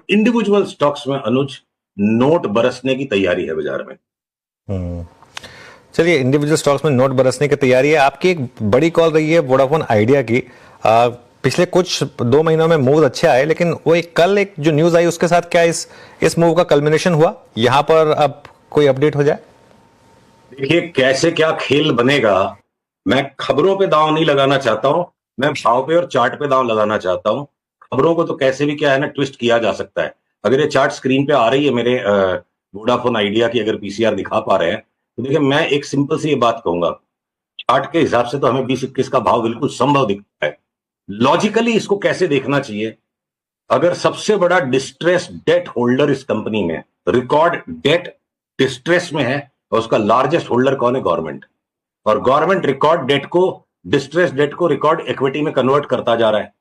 Individual stocks में अनुज note बरसने की तैयारी है बाजार में। चलिए, इंडिविजुअल स्टॉक्स में नोट बरसने की तैयारी है। आपकी एक बड़ी कॉल रही है वोडाफोन आइडिया की। पिछले कुछ 2 महीनों में मूव अच्छे आए, लेकिन वो कल एक जो न्यूज आई उसके साथ क्या इस मूव का कल्मिनेशन हुआ? यहां पर अब कोई अपडेट हो जाए? देखिए कैसे क्या खेल बनेगा, मैं खबरों पे दांव नहीं लगाना चाहता हूं, मैं भाव पे और चार्ट पे दांव लगाना चाहता हूं। खबरों को तो कैसे भी क्या है ना ट्विस्ट किया जा सकता है। अगर ये चार्ट स्क्रीन पे आ रही है मेरे वोडाफोन आइडिया की, अगर पीसीआर दिखा पा रहे हैं तो देखिए मैं एक सिंपल सी ये बात कहूंगा, चार्ट के हिसाब से तो हमें 20-21 का भाव बिल्कुल संभव दिखता है। लॉजिकली इसको कैसे देखना चाहिए, अगर सबसे बड़ा डिस्ट्रेस डेट होल्डर इस कंपनी में रिकॉर्ड डेट डिस्ट्रेस में है और उसका लार्जेस्ट होल्डर कौन है? गवर्नमेंट। और गवर्नमेंट रिकॉर्ड डेट को, डिस्ट्रेस डेट को रिकॉर्ड इक्विटी में कन्वर्ट करता जा रहा है।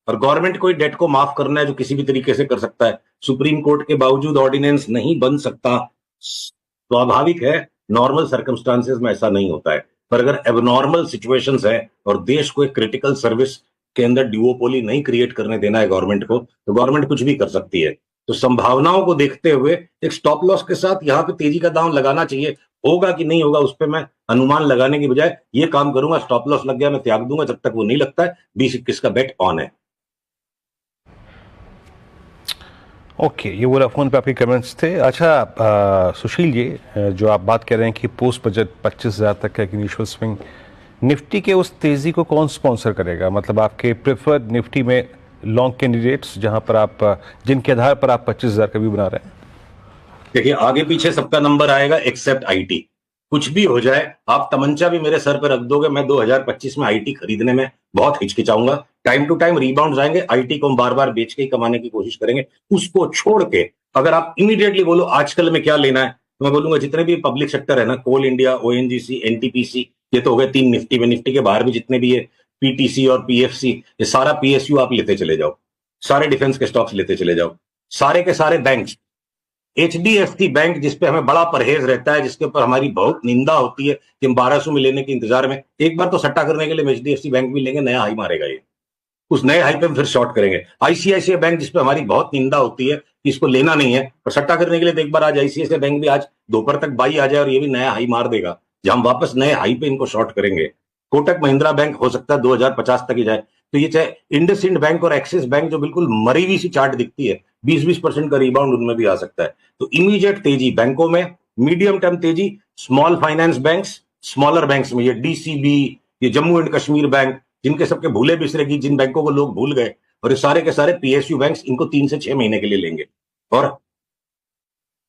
और गवर्नमेंट कोई डेट को माफ करना है जो किसी भी तरीके से कर सकता है, सुप्रीम कोर्ट के बावजूद ऑर्डिनेंस नहीं बन सकता। स्वाभाविक है नॉर्मल सर्कमस्टांसेस में ऐसा नहीं होता है, पर अगर एबनॉर्मल सिचुएशंस है और देश को एक क्रिटिकल सर्विस के अंदर ड्यूओपोली नहीं क्रिएट करने देना है गवर्नमेंट को, तो गवर्नमेंट कुछ भी कर सकती है। तो संभावनाओं को देखते हुए एक स्टॉप लॉस के साथ यहां पे तेजी का दांव लगाना चाहिए। होगा कि नहीं होगा उस पर मैं अनुमान लगाने की बजाय ये काम करूंगा, स्टॉप लॉस लग गया मैं त्याग दूंगा, जब तक वो नहीं लगता है 20-21 का बेट ऑन है। ओके, ये वोडाफोन पे आपके कमेंट्स थे। अच्छा सुशील जी, जो आप बात कर रहे हैं कि पोस्ट बजट 25,000 तक का एक इनिशियल स्विंग, निफ्टी के उस तेजी को कौन स्पॉन्सर करेगा? मतलब आपके प्रेफर्ड निफ्टी में लॉन्ग कैंडिडेट्स जहां पर आप, जिनके आधार पर आप 25,000 का व्यू बना रहे हैं? देखिए आगे पीछे सबका नंबर आएगा एक्सेप्ट आईटी। कुछ भी हो जाए, आप तमंचा भी मेरे सर पर रख दोगे, मैं 2025 में आईटी खरीदने में बहुत हिचकिचाऊंगा। टाइम टू टाइम रिबाउंड आएंगे, आईटी को हम बार बार बेच के ही कमाने की कोशिश करेंगे। उसको छोड़ के अगर आप इमीडिएटली बोलो आजकल में क्या लेना है, तो मैं बोलूंगा जितने भी पब्लिक सेक्टर है ना, कोल इंडिया, ओएनजीसी, एनटीपीसी, ये तो हो गए 3 निफ्टी में। निफ्टी के बाहर भी जितने भी है पीटीसी और पीएफसी, ये सारा पीएसयू आप लेते चले जाओ, सारे डिफेंस के स्टॉक्स लेते चले जाओ, सारे के सारे बैंक, एचडीएफसी बैंक जिसपे हमें बड़ा परहेज रहता है, जिसके ऊपर हमारी बहुत निंदा होती है कि हम 1200 में लेने के इंतजार में, एक बार तो सट्टा करने के लिए एचडीएफसी बैंक भी लेंगे, नया हाई मारेगा ये, उस नए हाई पे हम फिर शॉर्ट करेंगे। आईसीआईसीआई बैंक जिसपे हमारी बहुत निंदा होती है कि इसको लेना नहीं है, और सट्टा करने के लिए तो एक बार आज आईसीआईसीआई बैंक भी आज दोपहर तक बाई आ जाए और ये भी नया हाई मार देगा, जहां हम वापस नए हाई पे इनको शॉर्ट करेंगे। कोटक महिंद्रा बैंक हो सकता है 2050 तक ही जाए। तो ये चाहे इंडसइंड बैंक और एक्सिस बैंक जो बिल्कुल मरी हुई सी चार्ट दिखती है, 20-20% का रिबाउंड उनमें भी आ सकता है। तो इमीडिएट तेजी बैंकों में, मीडियम टर्म तेजी small finance banks, smaller banks में, ये डीसीबी, ये जम्मू एंड कश्मीर बैंक, जिनके सबके भूले बिसरेगी, जिन बैंकों को लोग भूल गए, और ये सारे के सारे पीएसयू बैंक्स, इनको 3 से 6 महीने के लिए लेंगे। और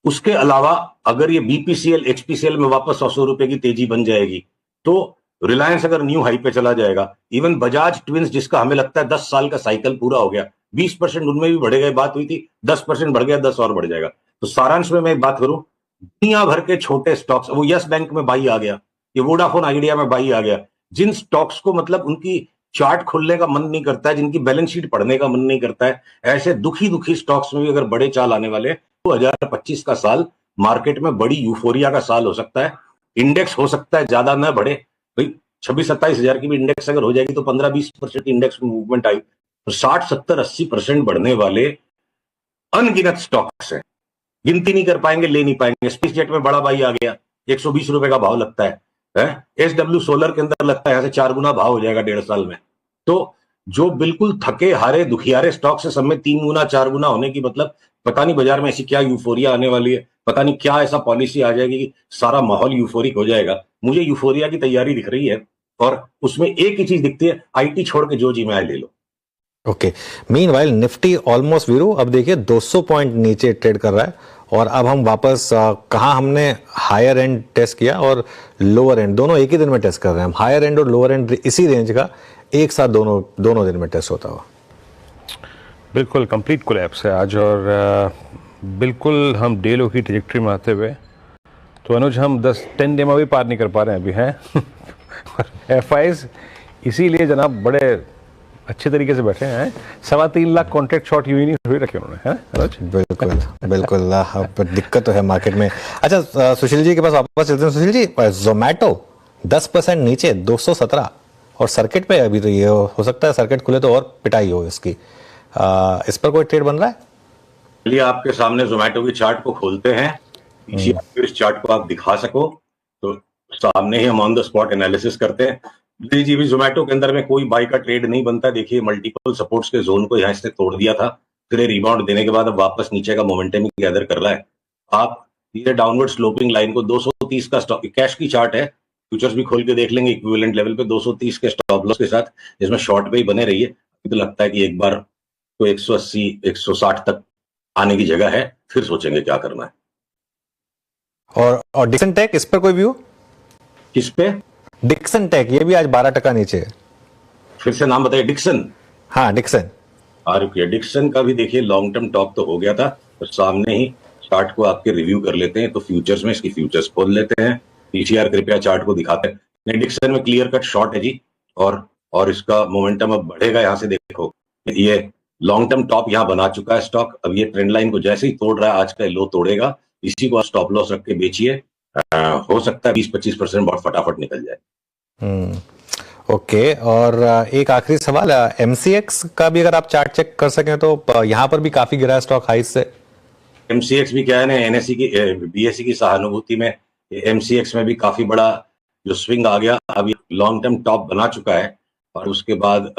उसके अलावा अगर ये बीपीसीएल एचपीसीएल में वापस 100 रुपए की तेजी बन जाएगी, तो रिलायंस अगर न्यू हाई पे चला जाएगा, इवन बजाज ट्विंस जिसका हमें लगता है 10 साल का साइकिल पूरा हो गया, 20% उनमें भी बढ़ेगा, बात हुई थी 10% बढ़ गया, 10 और बढ़ जाएगा। तो सारांश में मैं बात करूं, दुनिया भर के छोटे स्टॉक्स, वो यस बैंक में बाई आ गया, ये वोडाफोन आइडिया में बाई आ गया, जिन स्टॉक्स को मतलब उनकी चार्ट खोलने का मन नहीं करता है, जिनकी बैलेंस शीट पढ़ने का मन नहीं करता है, ऐसे दुखी दुखी स्टॉक्स में भी अगर बड़े चाल आने वाले, 2025 का साल मार्केट में बड़ी यूफोरिया का साल हो सकता है। इंडेक्स हो सकता है ज्यादा न बढ़े भाई, 26-27 हजार की भी इंडेक्स अगर हो जाएगी तो 15-20% इंडेक्स में मूवमेंट आई, तो 60-70-80% बढ़ने वाले अनगिनत स्टॉक्स हैं, गिनती नहीं कर पाएंगे, ले नहीं पाएंगे। स्पेस जेट में बड़ा बाई आ गया, 120 रुपए का भाव लगता है। एसडब्ल्यू सोलर के अंदर लगता है यहां से 4 गुना भाव हो जाएगा 1.5 साल में। तो जो बिल्कुल थके हारे दुखियारे स्टॉक्स है, सब में 3 गुना 4 गुना होने की मतलब, पता नहीं बाजार में ऐसी क्या यूफोरिया आने वाली है, पता नहीं क्या ऐसा पॉलिसी आ जाएगी कि सारा माहौल यूफोरिक हो जाएगा। मुझे यूफोरिया की तैयारी दिख रही है, और उसमें एक ही चीज दिखती है, आईटी छोड़ के जो जी में ले लो। ओके, मीनवाइल निफ्टी ऑलमोस्ट वीरू, अब देखिए 200 पॉइंट नीचे ट्रेड कर रहा है, और अब हम वापस कहाँ हमने हायर एंड टेस्ट किया और लोअर एंड, दोनों एक ही दिन में टेस्ट कर रहे हैं हम। हायर एंड और लोअर एंड इसी रेंज का एक साथ दोनों दिन में टेस्ट होता हुआ। बिल्कुल कंप्लीट कोलैप्स है आज, और बिल्कुल हम डे लो की ट्रैजेक्टरी में आते हुए, तो अनुज हम 10-10 डे में भी पार नहीं कर पा रहे हैं अभी हैं। एफआईज इसीलिए जनाब बड़े अच्छे तरीके से बैठे हैं, 3.25 लाख कॉन्ट्रैक्ट शॉर्ट यूं ही नहीं रखे उन्होंने, है अनुज? बिल्कुल बिल्कुल, दिक्कत तो है मार्केट में। अच्छा सुशील जी के पास वापस चलते हैं। सुशील जी, जोमैटो 10% नीचे 217, और सर्किट पे अभी तो ये हो सकता है सर्किट खुले तो और पिटाई हो इसकी, इस पर कोई ट्रेड बन रहा है? चलिए आपके सामने जोमेटो की चार्ट को खोलते हैं, इसी फिर इस चार्ट को आप दिखा सको तो सामने ही हम ऑन द स्पॉट एनालिसिस करते हैं। जी भी जोमेटो के अंदर में कोई बाई का ट्रेड नहीं बनता। देखिए मल्टीपल सपोर्ट्स के जोन को यहाँ से तोड़ दिया था, फिर रिबाउंड देने के बाद अब वापस नीचे का मोमेंटम ही गैदर कर रहा है। आप ये डाउनवर्ड स्लोपिंग लाइन को 230 का स्टॉप, कैश की चार्ट है, फ्यूचर्स भी खोल के देख लेंगे इक्विवेलेंट लेवल पे 230 के स्टॉप लॉस के साथ, जिसमें शॉर्ट पे ही बने रहिए। तो लगता है कि एक बार तो 180 160 तक आने की जगह है, फिर सोचेंगे क्या करना है। और डिक्सन टेक, इस पर कोई व्यू? किस पे? डिक्सन टेक, ये भी आज 12% नीचे है। फिर से नाम बताइए। डिक्सन? हाँ डिक्सन। रुपया डिक्सन का भी देखिए लॉन्ग टर्म टॉप तो हो गया था, तो सामने ही चार्ट को आपके रिव्यू कर लेते हैं। तो फ्यूचर्स में इसकी फ्यूचर्स खोल लेते हैं, पीसीआर कृपया चार्ट को दिखाते हैं। नहीं, डिक्सन में क्लियर कट शॉर्ट है जी, और इसका मोमेंटम अब बढ़ेगा। यहाँ से देखो ये लॉन्ग टर्म टॉप यहाँ बना चुका है स्टॉक। अब ये ट्रेंड लाइन को जैसे ही तोड़ रहा है, आज का लो तोड़ेगा, इसी को स्टॉप लॉस रख के बेचिए। हो सकता है 20-25% बहुत फटाफट निकल जाए। ओके, और एक आखिरी सवाल, एमसीएक्स का भी अगर आप चार्ट चेक कर सकें तो यहाँ पर भी काफी गिरा है स्टॉक हाई से। एमसीएक्स भी क्या है ना, एनएससी की बीएससी की सहानुभूति में एमसीएक्स में भी काफी बड़ा जो स्विंग आ गया। अभी लॉन्ग टर्म टॉप बना चुका है, और उसके बाद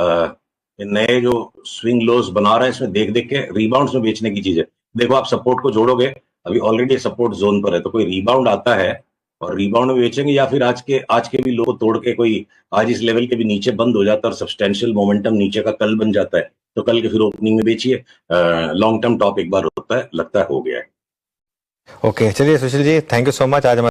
नए जो स्विंग लोस बना रहा है, इसमें देख देख के रिबाउंड्स में बेचने की चीज है। देखो आप सपोर्ट को जोड़ोगे, अभी ऑलरेडी सपोर्ट जोन पर है, तो कोई रिबाउंड आता है और रिबाउंड में बेचेंगे, या फिर आज के भी लो तोड़ के कोई आज इस लेवल के भी नीचे बंद हो जाता है और सब्सटेंशियल मोमेंटम नीचे का कल बन जाता है, तो कल के फिर ओपनिंग में बेचिए। लॉन्ग टर्म टॉप एक बार होता है, लगता है हो गया है। ओके, चलिए Sushil ji, thank you so much आज